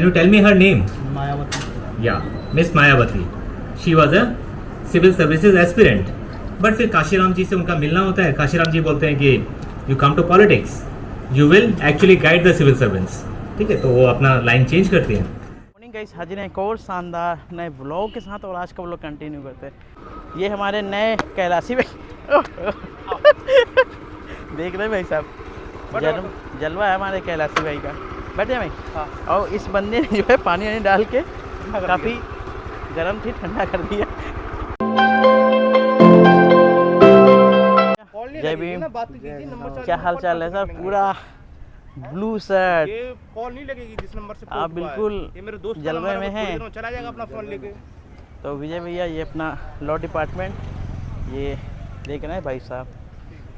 Can you tell me her name? Mayawati. Yeah, Miss Mayawati. She was a civil services aspirant. But फिर काशीराम जी से उनका मिलना होता है। काशीराम जी बोलते हैं कि you come to politics, you will actually guide the civil servants. ठीक है, तो वो अपना लाइन चेंज करती हैं। मॉर्निंग गाइस, हाजिर हैं एक और शानदार नए व्लॉग के साथ और आज का व्लॉग कंटिन्यू करते हैं। ये हमारे नए कैलाशी भाई देख रहे हैं भाई साहब, जलवा है हमारे कैलाशी भाई का। बैठे भाई। हाँ। और इस बंदे ने जो है पानी वानी डाल के काफ़ी गर्म थी, ठंडा कर दिया। जय भीम। क्या हाल चाल है सर? पूरा ब्लू शर्ट। ये कॉल नहीं लगेगी जिस नंबर से आप बिल्कुल ये मेरे दोस्त जलवे में हैं। चला जाएगा अपना फोन लेके। तो विजय भैया ये अपना लॉ डिपार्टमेंट ये देख रहे हैं भाई साहब।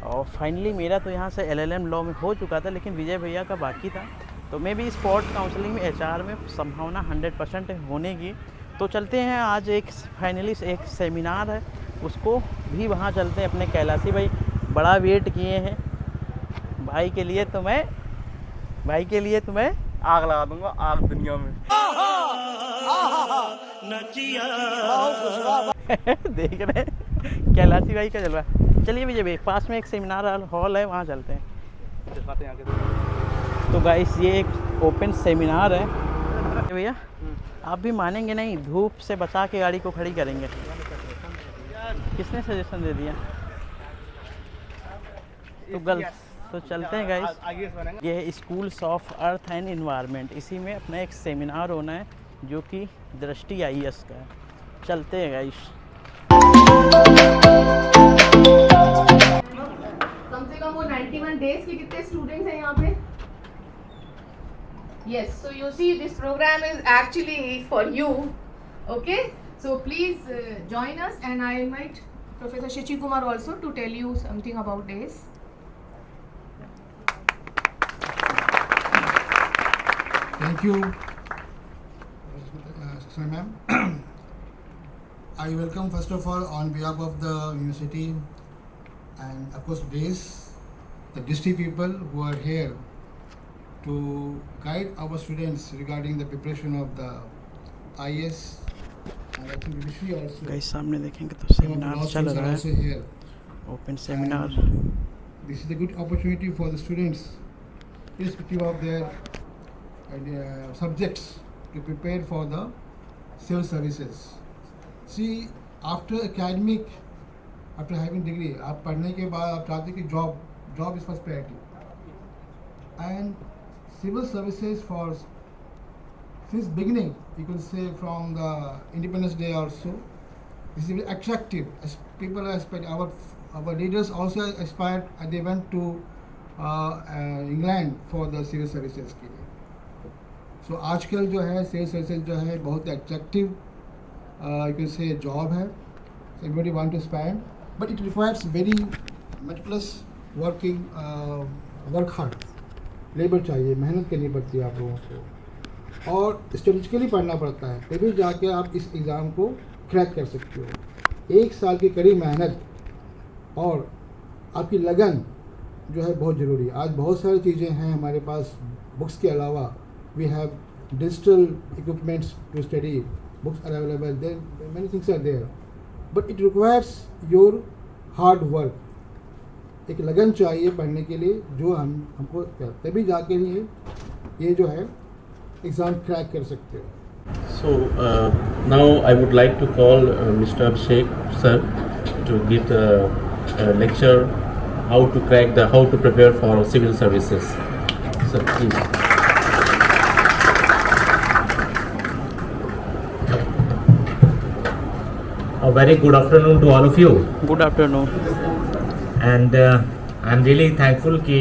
और फाइनली मेरा तो यहाँ से LLM लॉ में हो चुका था, लेकिन विजय भैया का बाकी था। तो मैं भी स्पोर्ट काउंसलिंग में HR में संभावना 100% होने की। तो चलते हैं, आज एक फाइनली एक सेमिनार है, उसको भी वहाँ चलते हैं। अपने कैलाशी भाई बड़ा वेट किए हैं भाई के लिए, तो मैं आग लगा दूंगा, आग दुनिया में। देख रहे हैं कैलाशी भाई का जलवा। चलिए विजय भाई, पास में एक सेमिनार हॉल है, वहाँ चलते हैं। दिखाते हैं आगे। तो गाइस ये एक ओपन सेमिनार है भैया। आप भी मानेंगे नहीं, धूप से बचा के गाड़ी को खड़ी करेंगे। किसने सजेशन दे दिया? तो गर्ल्स तो चलते हैं गाइस। ये है schools of earth and environment, इसी में अपना एक सेमिनार होना है जो कि दृष्टि IAS का है। चलते हैं गाइस। कम से कम वो 91 डेज के कितने स्टूडेंट्स हैं यहाँ पे? Yes, so you see this program is actually for you, okay? So please join us, and I invite Professor Shashi Kumar also to tell you something about DAYS. Thank you, sir, ma'am. I welcome first of all on behalf of the university and of course DAYS, the district people who are here to guide our students regarding the preparation of the IAS, and I think we also guys सामने देखेंगे तो seminar चल रहा है, here. Open seminar. This is a good opportunity for the students, irrespective of their subjects, to prepare for the civil services. See, after academic, after having degree, आप पढ़ने के बाद आप चाहते कि job is first priority, and civil services for since beginning, you can say from the Independence Day also, this is very attractive. As people aspire, our leaders also aspired, and they went to England for the civil services के लिए. So आजकल जो है civil services जो है बहुत attractive, you can say job है. So everybody want to aspire, but it requires very meticulous working, work hard. Labour चाहिए, मेहनत करनी पड़ती है आप लोगों को, और स्ट्रेटेजिकली पढ़ना पड़ता है, तभी जाके आप इस एग्ज़ाम को क्रैक कर सकते हो। 1 साल की कड़ी मेहनत और आपकी लगन जो है बहुत ज़रूरी है। आज बहुत सारी चीज़ें हैं हमारे पास, बुक्स के अलावा we have digital equipments to study, books are available, there many things are there, but it requires your hard work. एक लगन चाहिए पढ़ने के लिए, जो हमको तभी जाके ही ये जो है एग्ज़ाम क्रैक कर सकते हो। So now I would like to call Mr. Abhishek sir to give the lecture how to prepare for civil services. Sir, please. A very good afternoon to all of you. Good afternoon. And I'm really thankful कि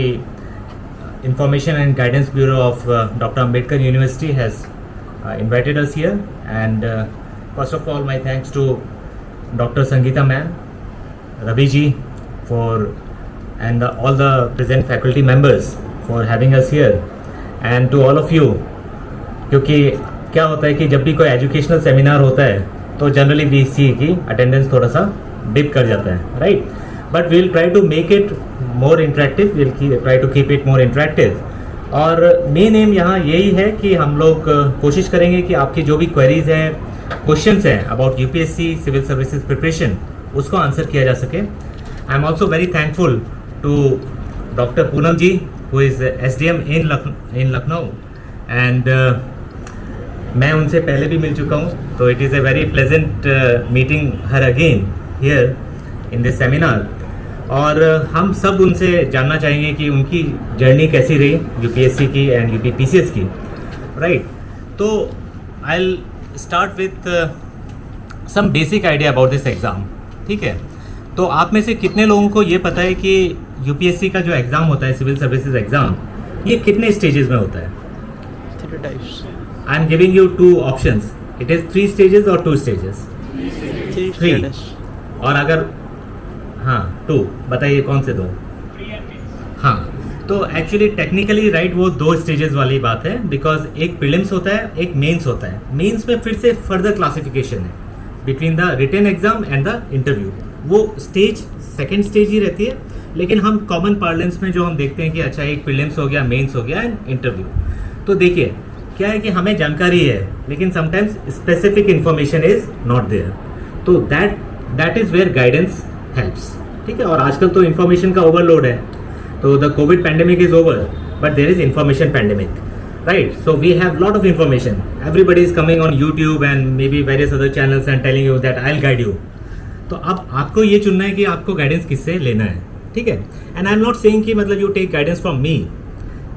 Information and Guidance Bureau of Dr. Ambedkar University has invited us here. And first of all, my thanks to Dr. Sangeeta ma'am, Ravi ji and all the present faculty members for having us here, and to all of you. क्योंकि क्या होता है कि जब भी कोई educational seminar होता है तो जनरली वी सी की अटेंडेंस थोड़ा सा डिप कर जाता है, right? But we'll try to make it more interactive. We'll try to keep it more interactive. और मेन एम यहाँ यही है कि हम लोग कोशिश करेंगे कि आपकी जो भी क्वेरीज हैं, क्वेश्चंस हैं about UPSC civil services preparation, उसको आंसर किया जा सके। I am also very thankful to doctor Poonam ji who is SDM in Lucknow, and मैं उनसे पहले भी मिल चुका हूँ, तो it is a very pleasant meeting her again here in this seminar. और हम सब उनसे जानना चाहेंगे कि उनकी जर्नी कैसी रही यूपीएससी की एंड यूपी PCS की, राइट। तो I will start with some basic idea about this exam, ठीक है। तो आप में से कितने लोगों को ये पता है कि यूपीएससी का जो एग्ज़ाम होता है, सिविल सर्विसेज एग्ज़ाम, ये कितने स्टेजेस में होता है? 3 types. I am giving you 2 options, it is 3 stages और 2 स्टेजेस? 3। और अगर हाँ 2, बताइए कौन से 2? हाँ, तो एक्चुअली टेक्निकली राइट वो 2 स्टेजेस वाली बात है, बिकॉज एक प्रीलिम्स होता है, एक मेंस होता है। मेंस में फिर से फर्दर क्लासिफिकेशन है between the written exam and the interview. वो स्टेज सेकेंड स्टेज ही रहती है, लेकिन हम कॉमन पार्लेंस में जो हम देखते हैं कि अच्छा एक प्रीलिम्स हो गया, मेंस हो गया एंड इंटरव्यू। तो देखिए क्या है कि हमें जानकारी है, लेकिन sometimes specific information is not there, तो that is where guidance helps, ठीक है। और आजकल तो इन्फॉर्मेशन का ओवरलोड है, तो the covid pandemic is over but there is information pandemic, right. So we have lot of information, everybody is coming on YouTube and maybe various other channels and telling you that I will guide you. तो अब आपको ये चुनना है कि आपको guidance किससे लेना है, ठीक है। And I am not saying कि मतलब you take guidance from me,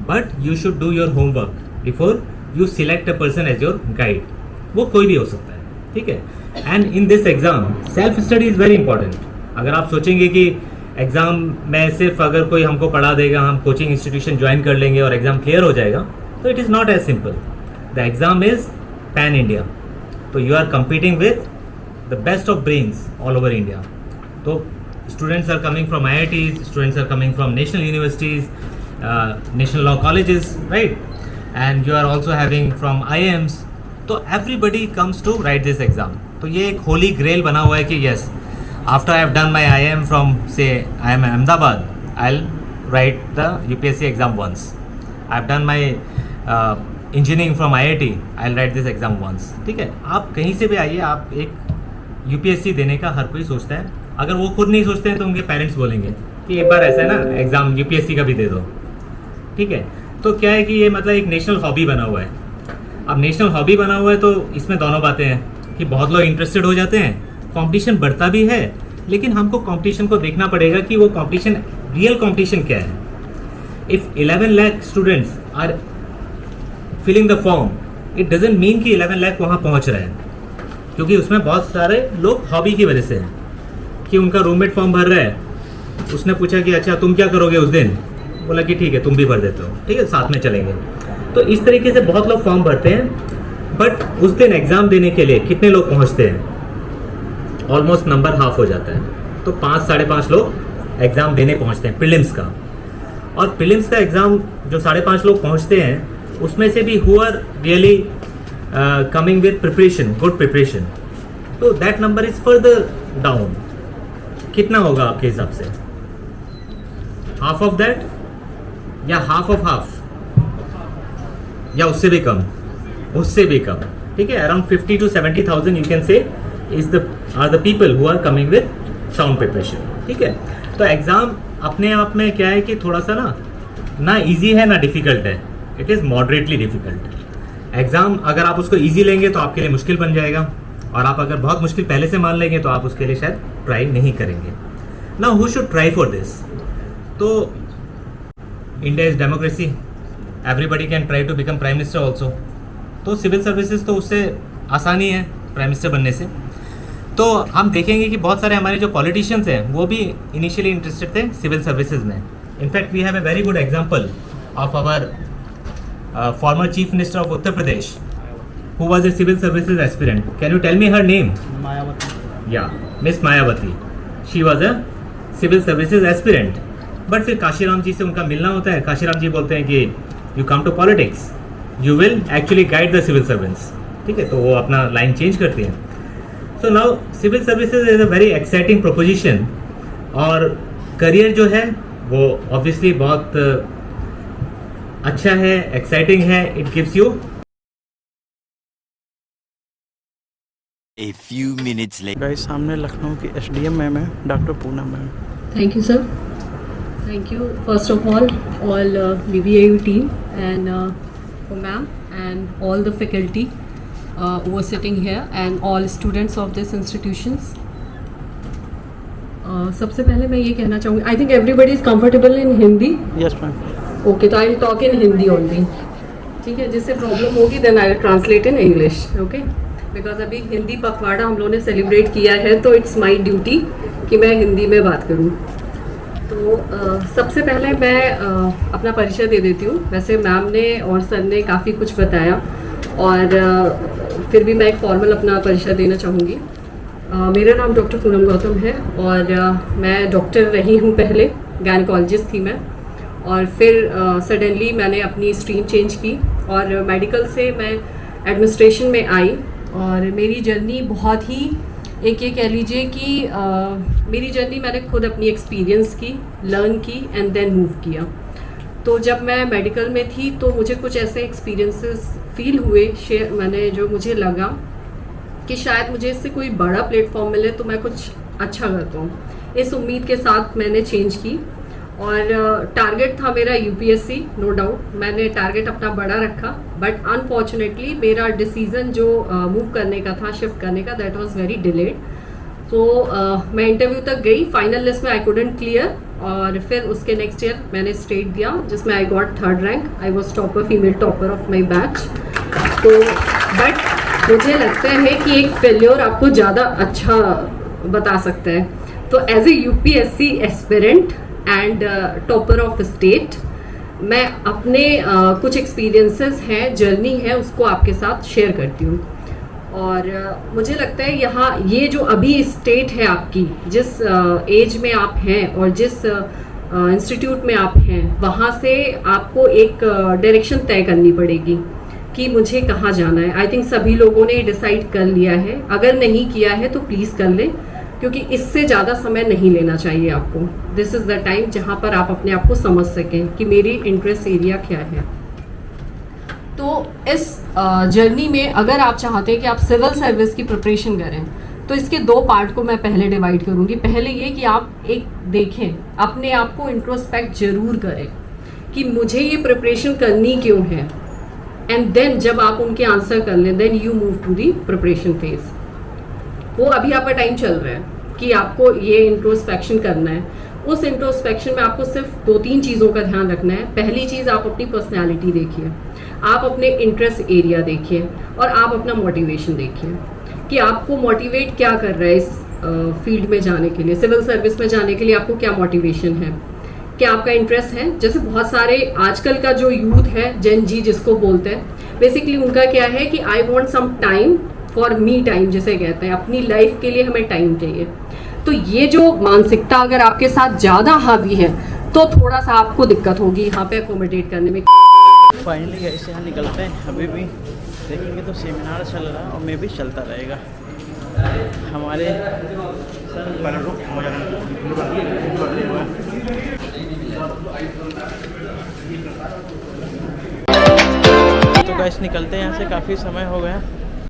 but you should do your homework before you select a person as your guide. वो कोई भी हो सकता है, ठीक है। And in this exam self study is very important. अगर आप सोचेंगे कि एग्ज़ाम में सिर्फ अगर कोई हमको पढ़ा देगा, हम कोचिंग इंस्टीट्यूशन ज्वाइन कर लेंगे और एग्ज़ाम क्लियर हो जाएगा, तो it is not as simple. The exam is pan India, तो you are competing with the best of brains all over India. So students are coming from IITs, students are coming from national universities, national law colleges, right? And you are also having from IIMs. So everybody comes to write this exam. तो ये एक holy grail बना हुआ है कि yes, after I have done my IIM from say IIM Ahmedabad, I'll write the UPSC exam once. I have done my engineering from IIT, I'll write this exam once, ठीक है। आप कहीं से भी आइए, आप एक UPSC देने का हर कोई सोचता है। अगर वो खुद नहीं सोचते हैं तो उनके पेरेंट्स बोलेंगे कि एक बार ऐसा है ना, एग्ज़ाम UPSC का भी दे दो, ठीक है। तो क्या है कि ये मतलब एक नेशनल हॉबी बना हुआ है। अब नेशनल हॉबी बना हुआ है तो इसमें दोनों बातें हैं कि बहुत लोग इंटरेस्टेड हो जाते हैं, कंपटीशन बढ़ता भी है, लेकिन हमको कंपटीशन को देखना पड़ेगा कि वो कंपटीशन रियल कंपटीशन क्या है। If 11 lakh students are filling the form, it doesn't mean कि 11 लाख वहाँ पहुँच रहे हैं, क्योंकि उसमें बहुत सारे लोग हॉबी की वजह से हैं कि उनका रूममेट फॉर्म भर रहा है, उसने पूछा कि अच्छा तुम क्या करोगे उस दिन, बोला कि ठीक है तुम भी भर देते हो, ठीक है साथ में चलेंगे। तो इस तरीके से बहुत लोग फॉर्म भरते हैं, बट उस दिन एग्ज़ाम देने के लिए कितने लोग पहुँचते हैं? ऑलमोस्ट नंबर हाफ हो जाता है, तो 5-5.5 लोग एग्ज़ाम देने पहुँचते हैं प्रीलिम्स का। और प्रीलिम्स का एग्ज़ाम जो 5.5 लोग पहुँचते हैं, उसमें से भी who are really coming with preparation, good preparation, तो that number is further down. कितना होगा आपके हिसाब से? हाफ ऑफ दैट या हाफ ऑफ हाफ, या उससे भी कम? उससे भी कम, ठीक है। Around 50 to 70,000 you can say is are the people who are coming with sound preparation, ठीक है। तो एग्ज़ाम अपने आप में क्या है कि थोड़ा सा ना ईजी है ना डिफ़िकल्ट है, it is moderately difficult. Exam अगर आप उसको ईजी लेंगे तो आपके लिए मुश्किल बन जाएगा, और आप अगर बहुत मुश्किल पहले से मान लेंगे तो आप उसके लिए शायद ट्राई नहीं करेंगे। Now who should try for this? तो India is democracy, everybody can try to become prime minister also. तो सिविल सर्विसेज तो उससे आसानी है प्राइम मिनिस्टर बनने से। तो हम देखेंगे कि बहुत सारे हमारे जो पॉलिटिशियंस हैं वो भी इनिशियली इंटरेस्टेड थे सिविल सर्विसेज में। In fact we have a very good example of our former Chief Minister of Uttar Pradesh, who was a civil services aspirant. Can you tell me her name? Mayawati. Yeah, Miss Mayawati. She was a civil services aspirant. But फिर काशीराम जी से उनका मिलना होता है। काशीराम जी बोलते हैं कि you come to politics, you will actually guide the civil servants. ठीक है, तो वो अपना लाइन चेंज करती हैं। So now civil services is a very exciting proposition, और करियर जो है वो ऑब्वियसली बहुत अच्छा है, एक्साइटिंग है, it gives you A few minutes later. Guys सामने लखनऊ की SDM मैम है, doctor Poonam ma'am. Thank you, sir. Thank you, first of all BBAU team and ma'am and all the faculty who are sitting here and all students of this institutions. सबसे पहले मैं ये कहना चाहूँगी, I think everybody is comfortable in Hindi. Yes ma'am. Okay, तो I'll talk in Hindi only. ठीक है, जिससे प्रॉब्लम होगी then I'll translate in English. Okay? Because अभी हिंदी पखवाड़ा हम लोगों ने सेलिब्रेट किया है तो इट्स माई ड्यूटी कि मैं हिंदी में बात करूं। तो सबसे पहले मैं अपना परिचय दे देती हूँ। वैसे मैम ने और सर ने काफ़ी कुछ बताया और फिर भी मैं एक फॉर्मल अपना परिचय देना चाहूँगी। मेरा नाम डॉक्टर पूनम गौतम है और मैं डॉक्टर रही हूँ, पहले गायनेकोलॉजिस्ट थी मैं, और फिर सडनली मैंने अपनी स्ट्रीम चेंज की और मेडिकल से मैं एडमिनिस्ट्रेशन में आई। और मेरी जर्नी बहुत ही एक ये कह लीजिए कि मेरी जर्नी मैंने खुद अपनी एक्सपीरियंस की, लर्न की एंड देन मूव किया। तो जब मैं मेडिकल में थी तो मुझे कुछ ऐसे एक्सपीरियंसेस फील हुए, जो मुझे लगा कि शायद मुझे इससे कोई बड़ा प्लेटफॉर्म मिले तो मैं कुछ अच्छा कर पाऊँ। इस उम्मीद के साथ मैंने चेंज की और टारगेट था मेरा UPSC, नो डाउट मैंने टारगेट अपना बड़ा रखा, बट अनफॉर्चुनेटली मेरा डिसीज़न जो मूव करने का था, शिफ्ट करने का, दैट वाज वेरी डिलेड। तो मैं इंटरव्यू तक गई, फाइनल लिस्ट में आई कुडंट क्लियर और फिर उसके नेक्स्ट ईयर मैंने स्टेट दिया जिसमें I got 3rd rank. I was topper, female topper of my batch. तो बट मुझे लगता है कि एक फेल्योर आपको ज़्यादा अच्छा बता सकता है। तो as a UPSC aspirant and topper of state मैं अपने कुछ एक्सपीरियंसेस हैं, जर्नी है, उसको आपके साथ शेयर करती हूँ। और मुझे लगता है यहाँ ये जो अभी स्टेट है आपकी, जिस एज में आप हैं और जिस इंस्टीट्यूट में आप हैं, वहाँ से आपको एक डायरेक्शन तय करनी पड़ेगी कि मुझे कहाँ जाना है। आई थिंक सभी लोगों ने डिसाइड कर लिया है, अगर नहीं किया है तो प्लीज़ कर लें, क्योंकि इससे ज़्यादा समय नहीं लेना चाहिए आपको। दिस इज़ द टाइम जहाँ पर आप अपने आप को समझ सकें कि मेरी इंटरेस्ट एरिया क्या है। तो इस जर्नी में अगर आप चाहते हैं कि आप सिविल सर्विस की प्रिपरेशन करें तो इसके 2 पार्ट को मैं पहले डिवाइड करूँगी। पहले ये कि आप एक देखें, अपने आप को इंट्रोस्पेक्ट जरूर करें कि मुझे ये प्रिपरेशन करनी क्यों है, एंड देन जब आप उनके आंसर कर लें then you move to the preparation phase. वो अभी आपका टाइम चल रहा है कि आपको ये इंट्रोस्पेक्शन करना है। उस इंट्रोस्पेक्शन में आपको सिर्फ 2-3 चीज़ों का ध्यान रखना है। पहली चीज़, आप अपनी पर्सनैलिटी देखिए, आप अपने इंटरेस्ट एरिया देखिए और आप अपना मोटिवेशन देखिए कि आपको मोटिवेट क्या कर रहा है इस फील्ड में जाने के लिए, सिविल सर्विस में जाने के लिए आपको क्या मोटिवेशन है, क्या आपका इंटरेस्ट है। जैसे बहुत सारे आजकल का जो यूथ है, जेन जी जिसको बोलते हैं, बेसिकली उनका क्या है कि I want some time for me time, जिसे कहते हैं, अपनी लाइफ के लिए हमें टाइम चाहिए। तो ये जो मानसिकता अगर आपके साथ ज़्यादा हावी है तो थोड़ा सा आपको दिक्कत होगी यहाँ पे अकोमोडेट करने में। फाइनली ऐसे यहाँ निकलते हैं, अभी भी देखेंगे तो सेमिनार चल रहा है और मे भी चलता रहेगा। हमारे तो गाइस निकलते हैं यहाँ से, काफ़ी समय हो गया।